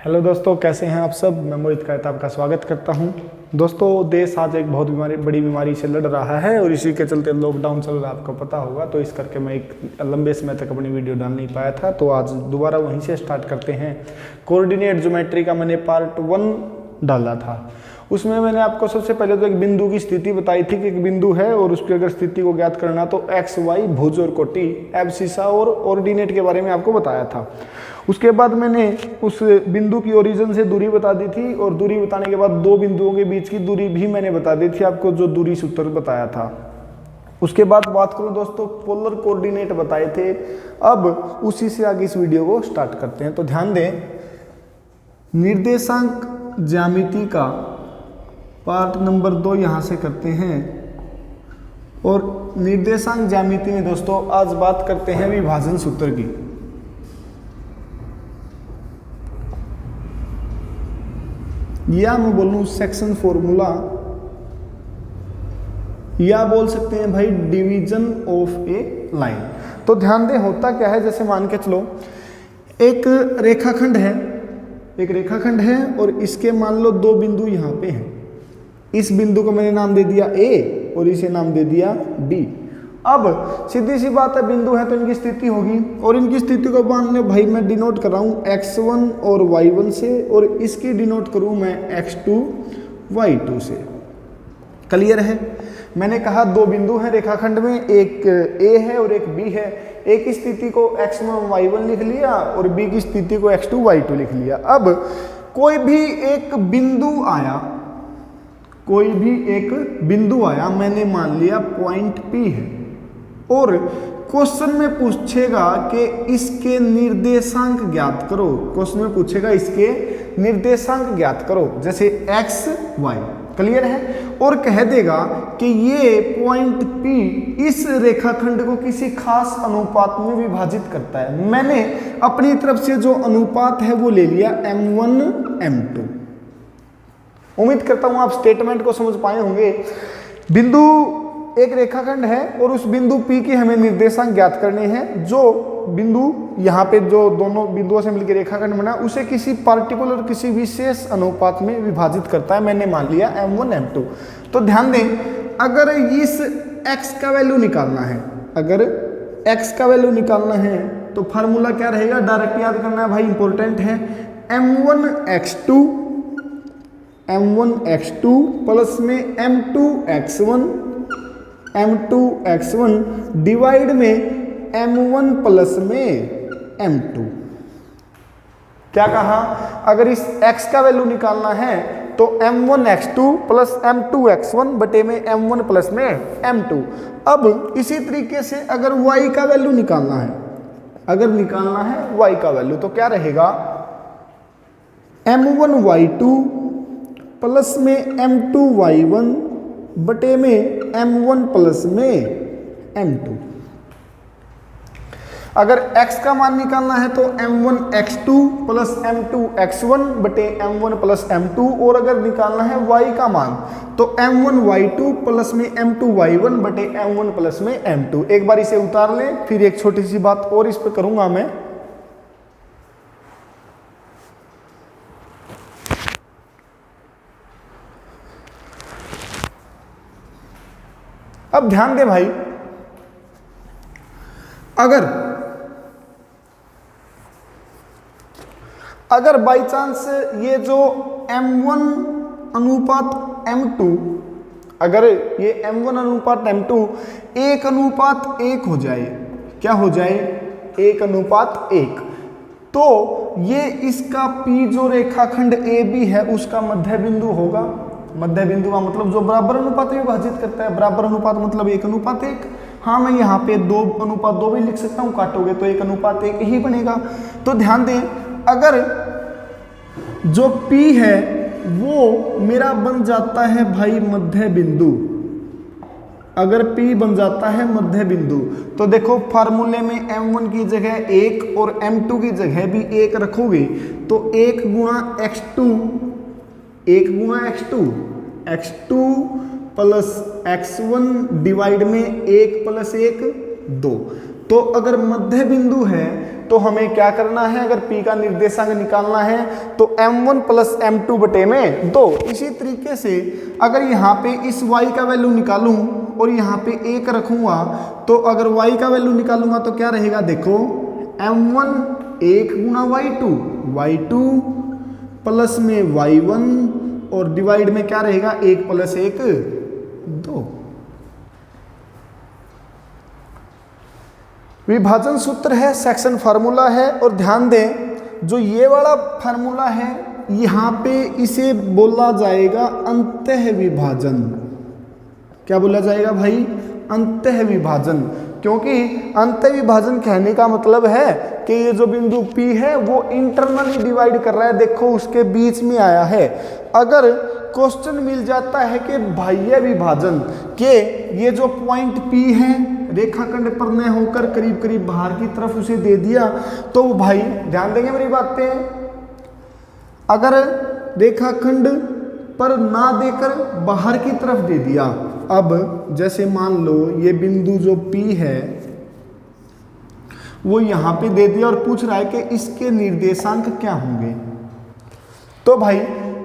Hello दोस्तों, कैसे हैं आप सब। मैं मोहित कहता आपका स्वागत करता हूं। दोस्तों, देश आज एक बहुत बड़ी बीमारी से लड़ रहा है और इसी के चलते लॉकडाउन चल रहा है, आपको पता होगा। तो इस करके मैं एक लंबे समय तक अपनी वीडियो डाल नहीं पाया था, तो आज दोबारा वहीं से स्टार्ट करते हैं। कोऑर्डिनेट ज्योमेट्री का मैंने पार्ट 1 डाला था। उसमें मैंने आपको सबसे पहले तो एक बिंदु की स्थिति बताई थी कि एक बिंदु है और उसकी अगर स्थिति को ज्ञात करना तो एक्स वाई भुज और कोटि एब्सिसा और ऑर्डिनेट के बारे में आपको बताया था। उसके बाद मैंने उस बिंदु की ओरिजिन से दूरी बता दी थी और दूरी बताने के बाद दो बिंदुओं के बीच की दूरी भी मैंने बता दी थी आपको, जो दूरी सूत्र बताया था। उसके बाद बात करूं दोस्तों, पोलर कोऑर्डिनेट बताए थे। अब उसी से आगे इस वीडियो को स्टार्ट करते हैं। तो ध्यान दें, निर्देशांक ज्यामिति का पार्ट नंबर 2 यहां से करते हैं। और निर्देशांक ज्यामिति में दोस्तों आज बात करते हैं विभाजन सूत्र की। या मैं बोलूं सेक्शन फॉर्मूला, या बोल सकते हैं भाई डिवीजन ऑफ ए लाइन। तो ध्यान दें, होता क्या है, जैसे मान के चलो एक रेखाखंड है और इसके मान लो दो बिंदु यहां पे हैं। इस बिंदु को मैंने नाम दे दिया ए और इसे नाम दे दिया बी। अब सीधी सी बात है, बिंदु है तो इनकी स्थिति होगी और इनकी स्थिति को मान लो भाई मैं डिनोट कर रहा हूँ x1 और y1 से, और इसकी डिनोट करूँ मैं x2 y2 से। क्लियर है। मैंने कहा दो बिंदु हैं रेखाखंड में, एक a है और एक b है। a की स्थिति को x1 y1 लिख लिया और b की स्थिति को x2 y2 लिख लिया। अब कोई भी एक बिंदु आया, मैंने मान लिया पॉइंट P है, और क्वेश्चन में पूछेगा कि इसके निर्देशांक ज्ञात करो। क्वेश्चन में पूछेगा इसके निर्देशांक ज्ञात करो, जैसे x y। क्लियर है। और कह देगा कि ये पॉइंट P इस रेखाखंड को किसी खास अनुपात में विभाजित करता है। मैंने अपनी तरफ से जो अनुपात है वो ले लिया m1 m2। उम्मीद करता हूं आप स्टेटमेंट को समझ पाए होंगे। बिंदु एक रेखाखंड है और उस बिंदु P के हमें निर्देशांक ज्ञात करने हैं। जो बिंदु यहाँ पे जो दोनों बिंदुओं से मिलकर रेखाखंड बना, उसे किसी पार्टिकुलर किसी विशेष अनुपात में विभाजित करता है। मैंने मान लिया m1 m2। तो ध्यान दें, अगर इस x का वैल्यू निकालना है, तो फार्मूला क्या रहेगा, डायरेक्ट याद करना है भाई, इंपॉर्टेंट है। m1 x2 प्लस में m2 x1 डिवाइड में m1 प्लस में m2। क्या कहा, अगर इस x का वैल्यू निकालना है तो m1 x2 plus m2 x1 बटे में m1 प्लस में m2। अब इसी तरीके से अगर y का वैल्यू निकालना है, y का वैल्यू, तो क्या रहेगा, m1 y2 प्लस में m2 y1 बटे में m1 प्लस में m2। अगर x का मान निकालना है तो m1 x2 plus m2 x1 बटे m1 प्लस m2, और अगर निकालना है y का मान तो m1 y2 प्लस में m2 y1 बटे m1 प्लस में m2। एक बार इसे उतार लें, फिर एक छोटी सी बात और इस पर करूंगा मैं। अब ध्यान दे भाई, अगर बाई चांस ये जो m1 अनुपात m2, अगर ये m1 अनुपात m2 1:1 हो जाए, क्या हो जाए, 1:1, तो ये इसका P जो रेखाखंड AB है उसका मध्य बिंदु होगा। मध्य बिंदु का मतलब जो बराबर अनुपात में विभाजित करता है। बराबर अनुपात मतलब 1:1। हाँ, मैं यहाँ पे 2:2 भी लिख सकता हूँ, काटोगे तो 1:1 ही बनेगा। तो ध्यान दें, अगर जो P है वो मेरा बन जाता है भाई मध्य बिंदु, अगर P बन जाता है मध्य बिंदु, तो देखो फार्मूले में m1 की जगह 1 और m2 की जगह भी 1 रखोगे तो 1 गुणा x2 प्लस x1 डिवाइड में 1 प्लस 1 2। तो अगर मध्य बिंदु है तो हमें क्या करना है, अगर P का निर्देशांक निकालना है तो m1 प्लस m2 बटे में 2। इसी तरीके से अगर यहाँ पे इस y का वैल्यू निकालूं और यहाँ पे 1 रखूंगा तो अगर y का वैल्यू निकालूंगा तो क्या रहेगा, देखो m1 1 गुना y2 प्लस में y1 और डिवाइड में क्या रहेगा 1 प्लस 1 2। विभाजन सूत्र है, सेक्शन फार्मूला है। और ध्यान दें जो ये वाला फार्मूला है यहाँ पे इसे बोला जाएगा अंतः विभाजन। क्या बोला जाएगा भाई, अंतः विभाजन। क्योंकि अंतः विभाजन कहने का मतलब है कि ये जो बिंदु P है वो इंटरनली डिवाइड कर रहा है, देखो उसके बीच में आया है। अगर क्वेश्चन मिल जाता है कि बाह्य विभाजन के ये जो पॉइंट P है रेखाखंड पर न होकर करीब करीब बाहर की तरफ उसे दे दिया तो भाई ध्यान देंगे मेरी बात पे, अगर रेखाखंड पर ना देकर बाहर की तरफ दे दिया, अब जैसे मान लो ये बिंदु जो P है वो यहाँ पे दे दिया और पूछ रहा है कि इसके निर्देशांक क्या होंगे, तो भाई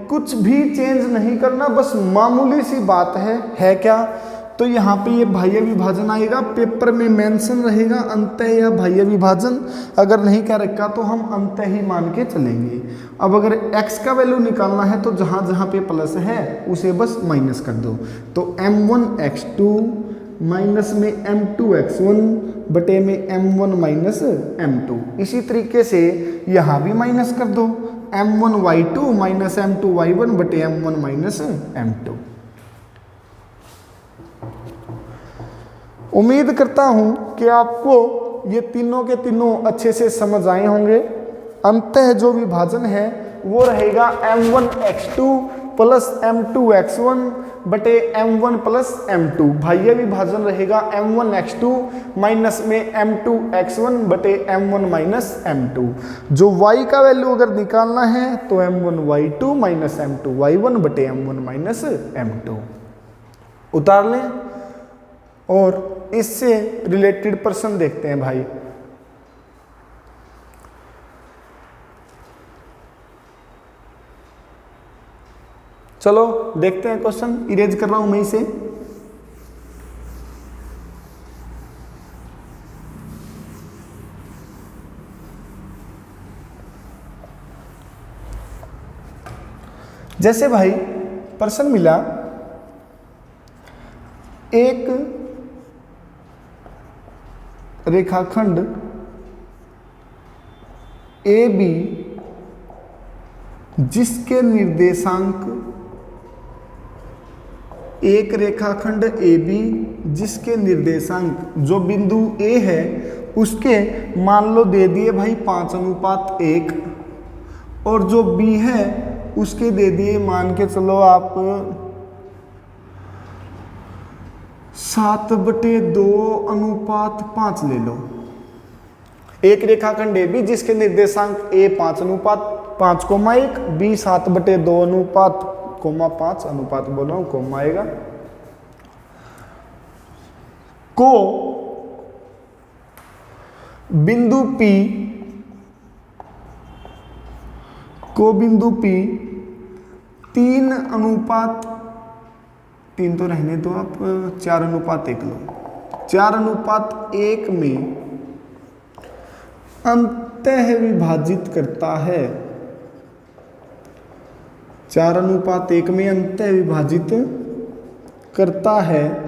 कुछ भी चेंज नहीं करना, बस मामूली सी बात है क्या, तो यहाँ पे ये बाह्य विभाजन आएगा, पेपर में मेंशन रहेगा अंतः या बाह्य विभाजन। अगर नहीं क्या रखा तो हम अंतः ही मान के चलेंगे। अब अगर x का वैल्यू निकालना है तो जहाँ जहाँ पे प्लस है उसे बस माइनस कर दो, तो m1x2 माइनस में m2x1 बटे में m1 माइनस m2। इसी तरीके से यहाँ भी माइनस कर दो, m1y2 माइनस m2y1 बटे m1 माइनस m2। उम्मीद करता हूं कि आपको ये तीनों के तीनों अच्छे से समझ आए होंगे। अंतः जो विभाजन है वो रहेगा m1x2 प्लस m2x1 बटे m1 प्लस m2। बाह्य विभाजन रहेगा m1x2 माइनस में m2x1 बटे m1 माइनस m2। जो y का वैल्यू अगर निकालना है तो m1y2 माइनस m2y1 बटे m1 माइनस m2 उतार लें और इससे रिलेटेड प्रश्न देखते हैं भाई। चलो देखते हैं क्वेश्चन, इरेज कर रहा हूं मैं इसे। जैसे भाई प्रश्न मिला, एक रेखाखंड AB जिसके निर्देशांक, एक रेखाखंड AB जिसके निर्देशांक जो बिंदु A है उसके मान लो दे दिए भाई 5:1 और जो B है उसके दे दिए मान के चलो आप 7/2:5 ले लो। एक रेखाखंड AB जिसके निर्देशांक A 5:5,1 B 7/2:5 अनुपात बोल रहा हूं, कोमा आएगा, को बिंदु P 3:3 तो रहने दो आप, 4:1 लो। 4:1 में अंतः विभाजित करता है, 4:1 में अंतः विभाजित करता है।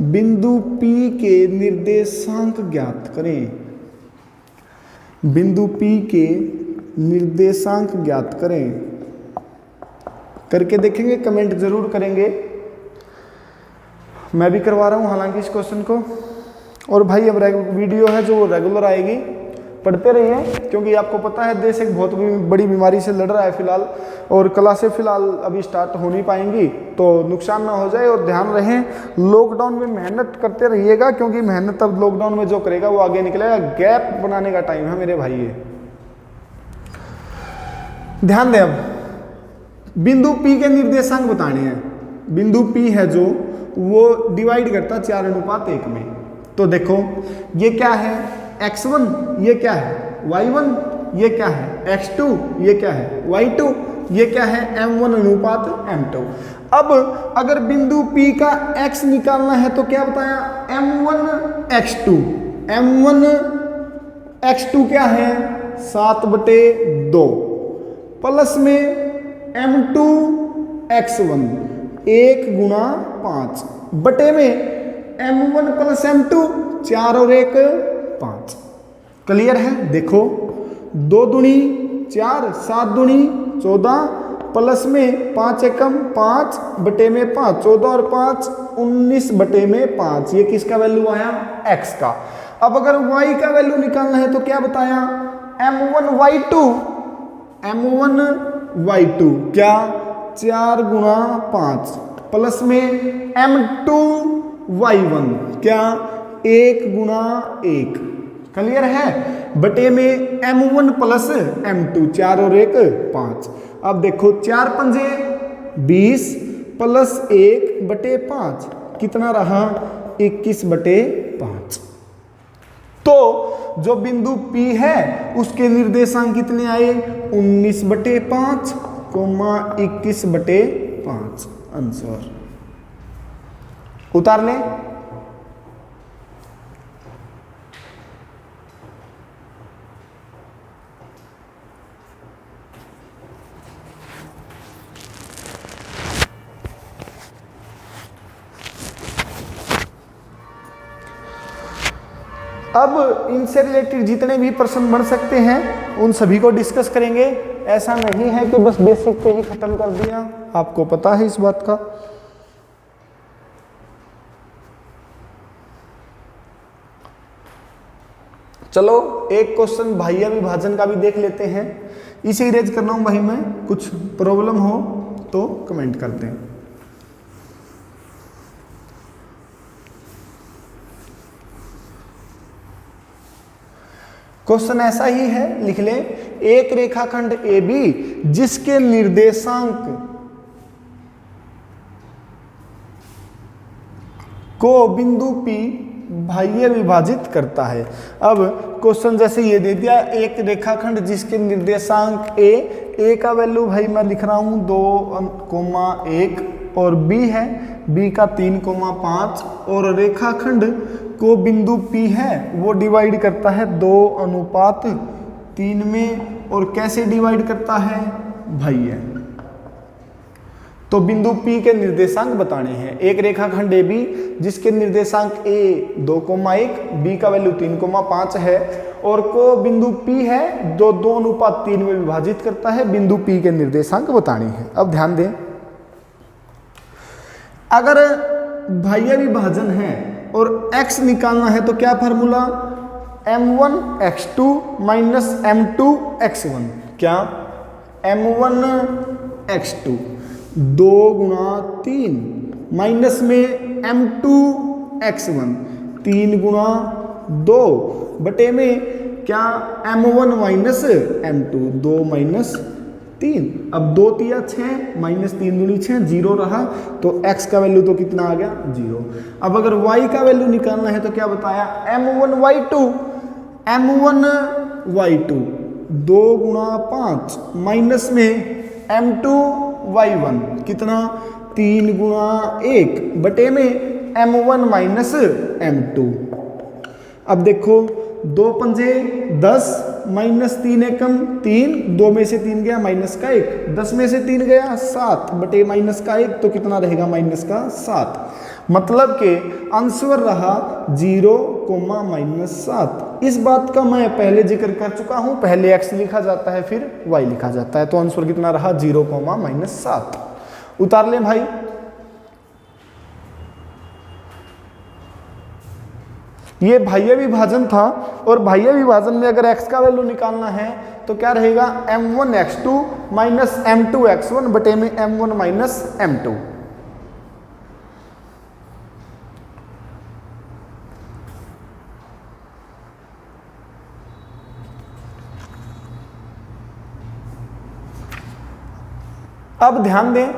बिंदु P के निर्देशांक ज्ञात करें। बिंदु P के निर्देशांक ज्ञात करें। करके देखेंगे, कमेंट जरूर करेंगे। मैं भी करवा रहा हूं हालांकि इस क्वेश्चन को। और भाई अब वीडियो है जो रेगुलर आएगी, पढ़ते रहिए, क्योंकि आपको पता है देश एक बहुत बड़ी बीमारी से लड़ रहा है फिलहाल, और क्लासें फिलहाल अभी स्टार्ट हो नहीं पाएंगी, तो नुकसान ना हो जाए। और ध्यान रहे लॉकडाउन में मेहनत करते रहिएगा, क्योंकि मेहनत अब लॉकडाउन में जो करेगा वो आगे निकलेगा। गैप बनाने का टाइम है मेरे भाई। ये ध्यान दें, अब बिंदु P के निर्देशांक बताने हैं। बिंदु P है जो वो डिवाइड करता 4:1 में। तो देखो ये क्या है x1, ये क्या है y1, ये क्या है x2, ये क्या है y2, ये क्या है m1 अनुपात m2। अब अगर बिंदु P का x निकालना है तो क्या बताया m1 x2, m1 x2 क्या है 7/2 प्लस में m2 x1 1 गुणा 5 बटे में m1 प्लस m2 4 और 1 5। क्लियर है? देखो 2 दूनी 4, 7 दूनी 14 प्लस में 5 एकम 5 बटे में 5, 14 और 5 19 बटे में 5। ये किसका वैल्यू आया x का। अब अगर y का वैल्यू निकालना है तो क्या बताया m1 y2 क्या 4 गुणा 5 प्लस में m2 y1 क्या 1 गुणा 1। क्लियर है? बटे में m1 प्लस m2 4 और 1 5। अब देखो 4 पंजे 20 प्लस 1 बटे 5 कितना रहा 21 बटे 5। तो जो बिंदु P है उसके निर्देशांक कितने आए 19 बटे 5, 21 बटे 5 आंसर। उतार लें। अब इनसे रिलेटेड जितने भी प्रश्न बन सकते हैं उन सभी को डिस्कस करेंगे। ऐसा नहीं है कि बस बेसिक पे ही खत्म कर दिया, आपको पता है इस बात का। चलो एक क्वेश्चन बाह्य विभाजन का भी देख लेते हैं। इसे इरेज कर रहा हूं भाई मैं, कुछ प्रॉब्लम हो तो कमेंट करते हैं। क्वेश्चन ऐसा ही है, लिख ले एक रेखाखंड AB जिसके निर्देशांक को बिंदु P बाह्य विभाजित करता है। अब क्वेश्चन जैसे ये दे दिया एक रेखाखंड जिसके निर्देशांक A का वैल्यू भाई मैं लिख रहा हूं 2,1 और B है B का 3,5 और रेखाखंड को बिंदु P है वो डिवाइड करता है 2:3 में। और कैसे डिवाइड करता है भाई है तो बिंदु P के निर्देशांक बताने हैं। एक रेखाखंड AB जिसके निर्देशांक A 2,1 B का वैल्यू 3,5 है और को बिंदु P है 2:3 में विभाजित करता है। बिंदु P के निर्देशांक बताने हैं। अब ध्यान दें, अगर बाह्य विभाजन है और x निकालना है तो क्या formula m1 x2 minus m2 x1 क्या m1 x2 2 गुणा 3 माइनस में m2 x1 3 गुणा 2 बटे में क्या m1 माइनस m2 2 माइनस 3। अब 2 तिया 6 माइनस 3 दूनी 6 0 रहा तो x का वैल्यू तो कितना आ गया 0। अब अगर y का वैल्यू निकालना है तो क्या बताया m1 y2 2 गुणा 5 माइनस में m2 y1 कितना 3 गुणा 1 बटे में m1 माइनस m2। अब देखो 2 पंजे 10 माइनस 3 एकम 3 2 में से 3 गया माइनस का 1 10 में से 3 गया 7 बटे माइनस का 1 तो कितना रहेगा माइनस का 7। मतलब के आंसर रहा 0, -7। इस बात का मैं पहले जिक्र कर चुका हूं, पहले x लिखा जाता है फिर y लिखा जाता है। तो आंसर कितना रहा 0, -7। उतार लें भाई। ये बाह्य विभाजन था और बाह्य विभाजन में अगर x का वैल्यू निकालना है तो क्या रहेगा m1 x2 minus m2 x1 बटे में m1 माइनस m2। अब ध्यान दें,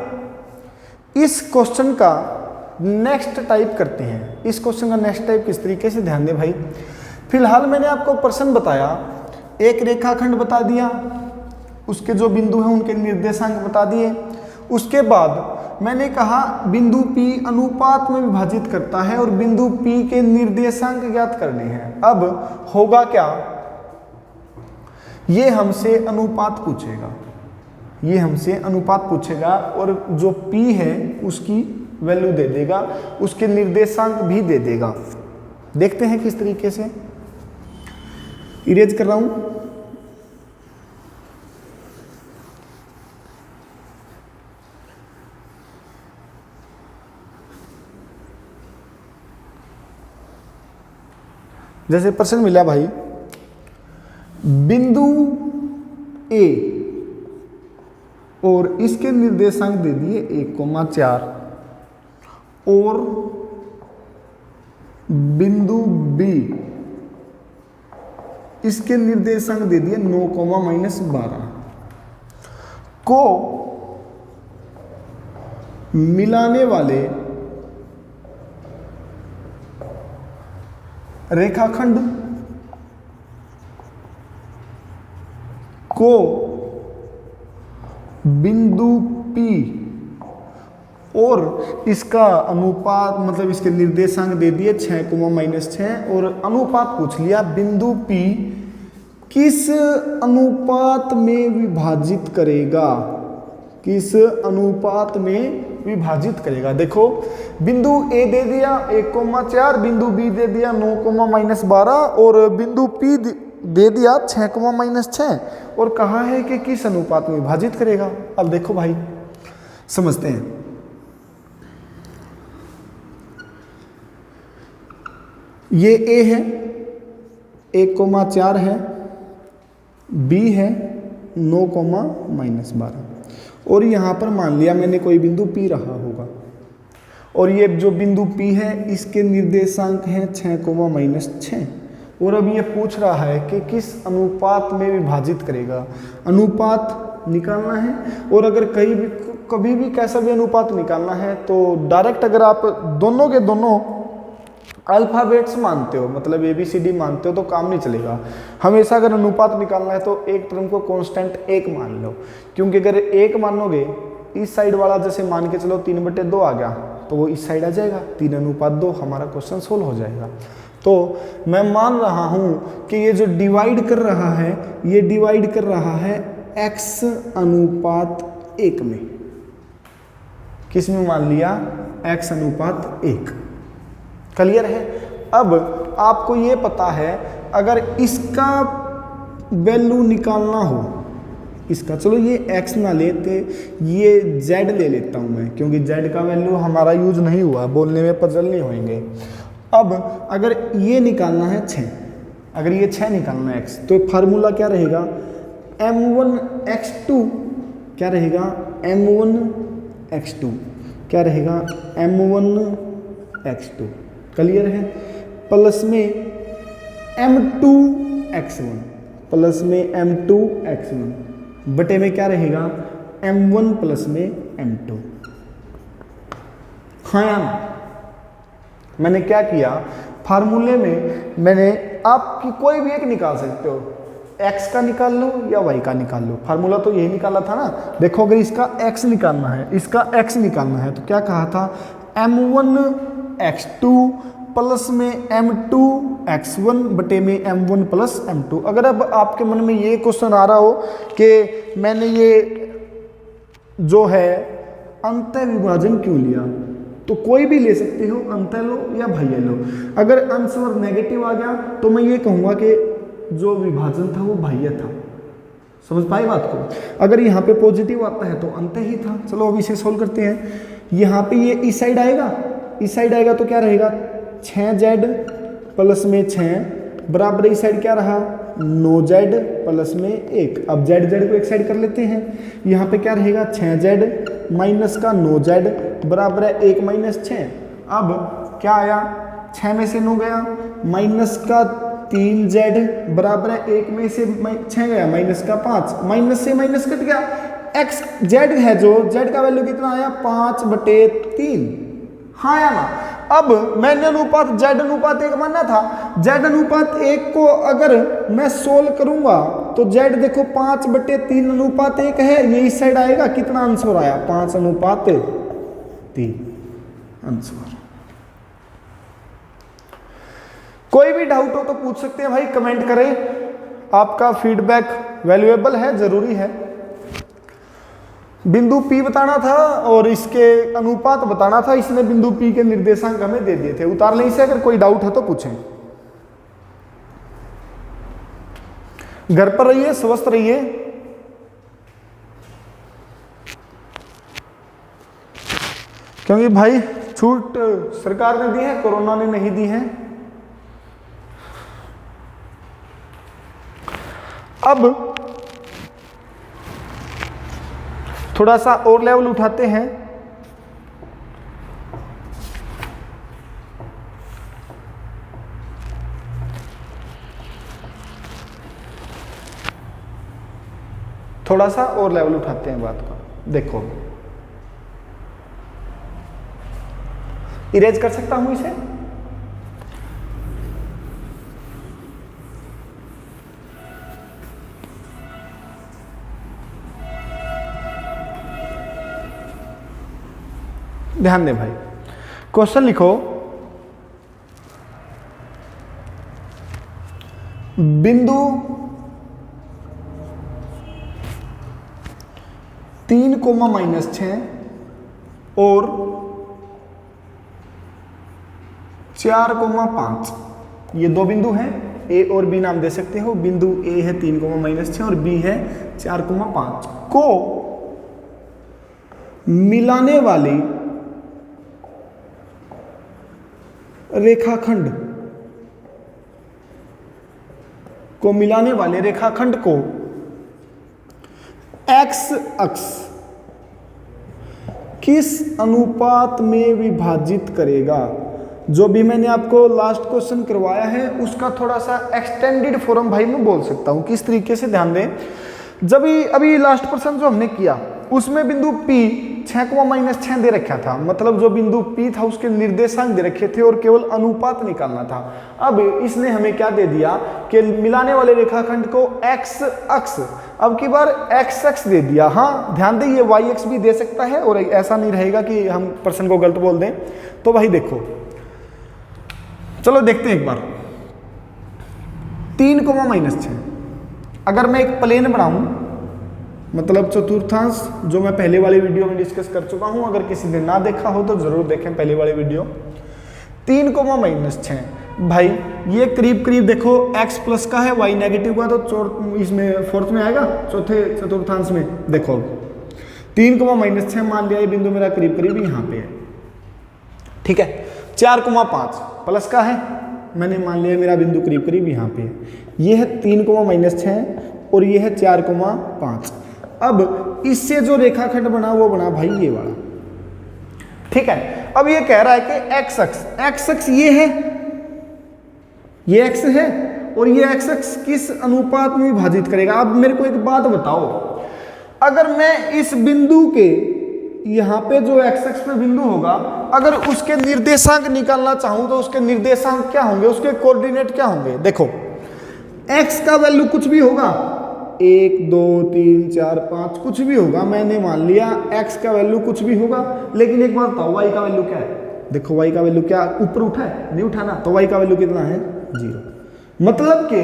इस क्वेश्चन का नेक्स्ट टाइप करते हैं। इस क्वेश्चन का नेक्स्ट टाइप किस तरीके से, ध्यान दें भाई। फिलहाल मैंने आपको प्रश्न बताया, एक रेखाखंड बता दिया, उसके जो बिंदु हैं उनके निर्देशांक बता दिए। उसके बाद मैंने कहा बिंदु P अनुपात में विभाजित करता है और बिंदु P के निर्देशांक ज्ञात करने हैं। अब होगा क्या, ये हमसे अनुपात पूछेगा, ये हमसे अनुपात पूछेगा और जो P है उसकी वैल्यू दे देगा, उसके निर्देशांक भी दे देगा। देखते हैं किस तरीके से, इरेज कर रहा हूं। जैसे प्रश्न मिला भाई, बिंदु A और इसके निर्देशांक दे दिए 1,4 और बिंदु B इसके निर्देशांक दे दिए 9,-12 को मिलाने वाले रेखाखंड को बिंदु P और इसका अनुपात मतलब इसके निर्देशांक दे दिए 6,-6 और अनुपात पूछ लिया बिंदु P किस अनुपात में विभाजित करेगा, किस अनुपात में विभाजित करेगा। देखो बिंदु A दे दिया 1,4, बिंदु B दे दिया 9,-12 और बिंदु P दे दिया 6,-6 और कहा है कि किस अनुपात में विभाजित करेगा। अब देखो भाई समझते हैं। ये A है 1,4 है, B है 9,-12 और यहाँ पर मान लिया मैंने कोई बिंदु P रहा होगा और ये जो बिंदु P है इसके निर्देशांक हैं 6,-6 और अब ये पूछ रहा है कि किस अनुपात में विभाजित करेगा। अनुपात निकालना है और अगर कभी भी कैसा भी अनुपात निकालना है तो डायरेक्ट अगर आप दोनों के दोनों अल्फाबेट्स मानते हो मतलब ABCD मानते हो तो काम नहीं चलेगा। हमेशा अगर अनुपात निकालना है तो एक टर्म को कांस्टेंट 1 मान लो, क्योंकि अगर 1 मानोगे इस साइड वाला जैसे मान के चलो 3/2 आ गया तो वो इस साइड आ जाएगा 3:2, हमारा क्वेश्चन सोल्व हो जाएगा। तो मैं मान रहा हूँ कि ये जो डिवाइड कर रहा है ये डिवाइड कर रहा है x/1 में। किस में मान लिया, x/1। क्लियर है। अब आपको ये पता है अगर इसका वैल्यू निकालना हो, इसका चलो ये x ना लेते ये z ले लेता हूं मैं, क्योंकि z का वैल्यू हमारा यूज नहीं हुआ, बोलने में पजल नहीं होंगे। अब अगर ये निकालना है 6, अगर ये 6 निकालना है x तो फार्मूला क्या रहेगा, m1x2 क्या रहेगा, m1x2 क्या रहेगा, m1x2। क्लियर है। प्लस में m2x1 प्लस में m2x1 बटे में क्या रहेगा m1 प्लस में m2। हाँ या ना, मैंने क्या किया फार्मूले में मैंने आपकी कोई भी एक निकाल सकते हो, x का निकाल लो या y का निकाल लो, फार्मूला तो यही निकाला था ना। देखो अगर इसका x निकालना है, इसका x निकालना है तो क्या कहा था m1x2 प्लस में m2x1 बटे में m1 प्लस m2। अगर अब आपके मन में ये क्वेश्चन आ रहा हो कि मैंने ये जो है अंतः विभाजन क्यों लिया, तो कोई भी ले सकते हो, अंतः लो या बाह्य लो। अगर अंश और नेगेटिव आ गया तो मैं ये कहूँगा कि जो विभाजन था वो बाह्य था। समझ पाए बात को। अगर यहाँ पे पॉजिटिव आता है तो अंतः ही था। चलो अब इसे सोल्व करते हैं। यहाँ पे ये इस साइड आएगा, इस साइड आएगा तो क्या रहेगा 6z प्लस में 6 बराबर इस साइड क्या रहा 9z प्लस में 1। अब z को एक साइड कर लेते हैं। यहाँ पे क्या रहेगा 6z माइनस का 9z बराबर है 1 माइनस 6। अब क्या आया 6 में से 9 गया, माइनस का 3z बराबर है 1 में से 6 गया, माइनस का 5, माइनस से माइनस कट गया। x z है जो z का वैल्यू कितना आया 5/3। हाँ या ना। अब मैंने अनुपात z अनुपात 1 मानना था, z अनुपात 1 को अगर मैं सोल्व करूंगा तो z देखो 5/3 अनुपात 1 है, ये इस साइड आएगा, कितना आंसर आया 5 अनुपात 3 आंसर। कोई भी डाउट हो तो पूछ सकते हैं भाई, कमेंट करें, आपका फीडबैक वैल्यूएबल है, जरूरी है। बिंदु P बताना था और इसके अनुपात बताना था, इसने बिंदु P के निर्देशांक हमें दे दिए थे। उतार लें इसे, अगर कोई डाउट है तो पूछें। घर पर रहिए, स्वस्थ रहिए। क्योंकि भाई छूट सरकार ने दी है, कोरोना ने नहीं दी है। अब थोड़ा सा और लेवल उठाते हैं। थोड़ा सा और लेवल उठाते हैं बात का। देखो, इरेज कर सकता हूं इसे, ध्यान दें भाई। क्वेश्चन लिखो, बिंदु 3, -6 और 4, 5 ये दो बिंदु हैं, ए और बी नाम दे सकते हो। बिंदु ए है 3, -6 और बी है 4, 5 को मिलाने वाली रेखाखंड को एक्स अक्ष किस अनुपात में विभाजित करेगा। जो भी मैंने आपको लास्ट क्वेश्चन करवाया है उसका थोड़ा सा एक्सटेंडेड फॉर्म भाई मैं बोल सकता हूं। किस तरीके से, ध्यान दें। जब अभी लास्ट प्रश्न जो हमने किया उसमें बिंदु P 6, -6 दे रखा था, मतलब जो बिंदु P था उसके निर्देशांक दे रखे थे और केवल अनुपात निकालना था। अब इसने हमें क्या दे दिया कि मिलाने वाले रेखाखंड को x अक्ष, अब की बार x अक्ष दे दिया। हाँ ध्यान दें, ये y अक्ष भी दे सकता है और ऐसा नहीं रहेगा कि हम प्रश्न को गलत बोल दें। तो भाई देखो, चलो देखते हैं एक बार। 3, -6 अगर मैं एक प्लेन बनाऊं, मतलब चतुर्थांश, जो मैं पहले वाले वीडियो में डिस्कस कर चुका हूं, अगर किसी ने ना देखा हो तो जरूर देखें पहले वाले वीडियो। 3, -6 भाई ये करीब करीब देखो x प्लस का है, y नेगेटिव का, तो इसमें फोर्थ में आएगा, चौथे चतुर्थांश में। देखो 3, -6 मान लिया, ये बिंदु मेरा करीब करीब यहाँ पे है, ठीक है। 4, 5 प्लस का है, मैंने मान लिया मेरा बिंदु करीब करीब यहाँ पे है। ये है 3, -6 और ये है 4, 5। अब इससे जो रेखाखंड बना वो बना भाई ये वाला, ठीक है। अब ये कह रहा है कि x अक्ष ये है, ये x है और ये x अक्ष किस अनुपात में विभाजित करेगा। अब मेरे को एक बात बताओ, अगर मैं इस बिंदु के यहाँ पे जो x अक्ष पे बिंदु होगा, अगर उसके निर्देशांक निकालना चाहूं तो उसके निर्देशांक क्या होंगे, उसके कोऑर्डिनेट क्या होंगे। देखो x का वैल्यू कुछ भी होगा, 1, 2, 3, 4, 5 कुछ भी होगा, मैंने मान लिया x का वैल्यू कुछ भी होगा। लेकिन एक बात बताओ, y का वैल्यू क्या है। देखो y का वैल्यू क्या ऊपर उठा है, नहीं उठा ना, तो y का वैल्यू कितना है 0। मतलब कि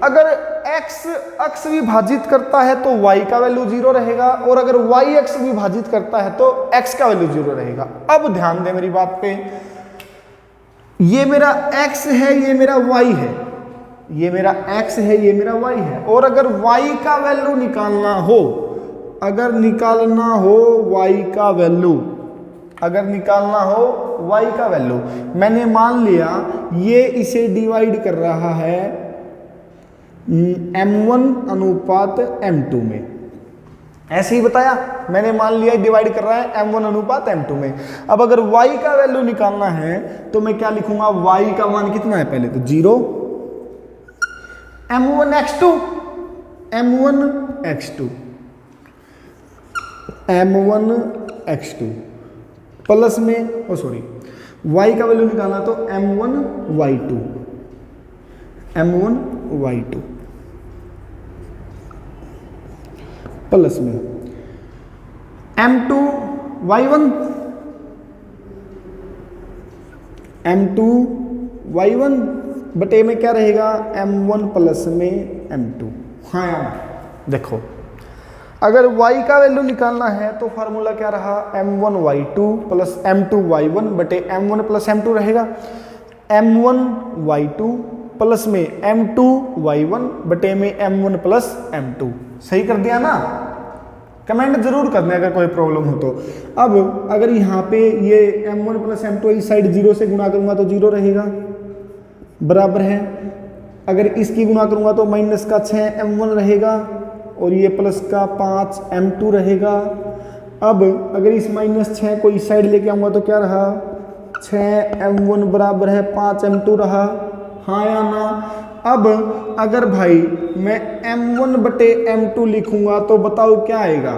अगर x अक्ष विभाजित करता है तो y का वैल्यू 0 रहेगा, और अगर y अक्ष विभाजित करता है तो x का वैल्यू 0 रहेगा। अब ध्यान दें मेरी बात पे, ये मेरा x है, ये मेरा y है, ये मेरा x है, ये मेरा y है। और अगर y का वैल्यू निकालना हो, अगर निकालना हो y का वैल्यू, अगर निकालना हो y का वैल्यू, मैंने मान लिया ये इसे डिवाइड कर रहा है m1 अनुपात m2 में, ऐसे ही बताया, मैंने मान लिया डिवाइड कर रहा है m1 अनुपात m2 में। अब अगर y का वैल्यू निकालना है तो मैं क्या लिखूंगा, y का मान कितना है, पहले तो 0, m1x2, m1x2, m1x2 प्लस में, ओ सॉरी, y का वैल्यू निकालना तो m1 y2 प्लस में m2 y1 बटे में क्या रहेगा m1 प्लस में m2। हाँ यार देखो, अगर y का वैल्यू निकालना है तो फार्मूला क्या रहा m1 y2 plus m2 y1 बटे m1 प्लस m2 रहेगा m1 y2 प्लस में m2 y1 बटे में m1 प्लस m2। सही कर दिया ना? कमेंट जरूर करना अगर कोई प्रॉब्लम हो तो। अब अगर यहाँ पे ये m1 प्लस m2 इस साइड 0 से गुणा करूंगा तो 0 रहेगा, बराबर है। अगर इसकी गुणा करूंगा तो माइनस का 6 m1 रहेगा और ये प्लस का 5 m2 रहेगा। अब अगर इस माइनस 6 को इस साइड लेके आऊंगा तो क्या रहा 6 m1 बराबर है 5 m2 रहा, हाँ या ना? अब अगर भाई मैं m1 बटे m2 लिखूंगा तो बताओ क्या आएगा?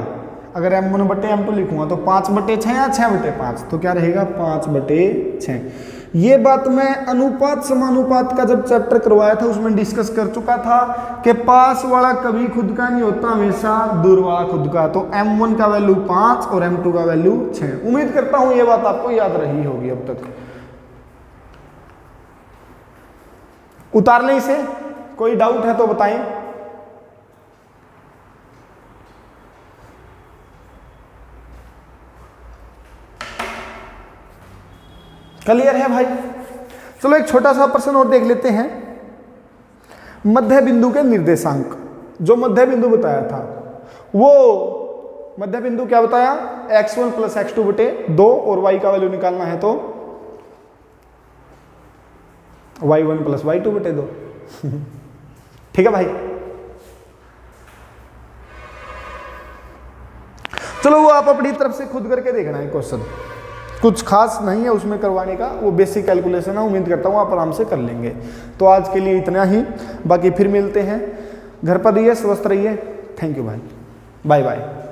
अगर m1 बटे m2 लिखूंगा तो 5 बटे 6 या 6 बटे 5, तो क्या रहेगा 5 बटे 6। ये बात मैं अनुपात समानुपात का जब चैप्टर करवाया था उसमें डिस्कस कर चुका था कि पास वाला कभी खुद का नहीं होता, हमेशा दूर वाला खुद का। तो m1 का वैल्यू 5 और m2 का वैल्यू 6। उम्मीद करता हूं ये बात आपको याद रही होगी अब तक। उतार लें इसे, कोई डाउट है तो बताएं। क्लियर है भाई? चलो एक छोटा सा प्रश्न और देख लेते हैं। मध्य बिंदु के निर्देशांक, जो मध्य बिंदु बताया था वो मध्य बिंदु क्या बताया x1 प्लस x2 बटे 2 और y का वैल्यू निकालना है तो y1 प्लस y2 बटे 2। ठीक है भाई? चलो वो आप अपनी तरफ से खुद करके देखना है, क्वेश्चन कुछ खास नहीं है उसमें करवाने का, वो बेसिक कैलकुलेशन है। उम्मीद करता हूँ आप आराम से कर लेंगे। तो आज के लिए इतना ही, बाकी फिर मिलते हैं। घर पर रहिए, स्वस्थ रहिए। थैंक यू भाई, बाय बाय।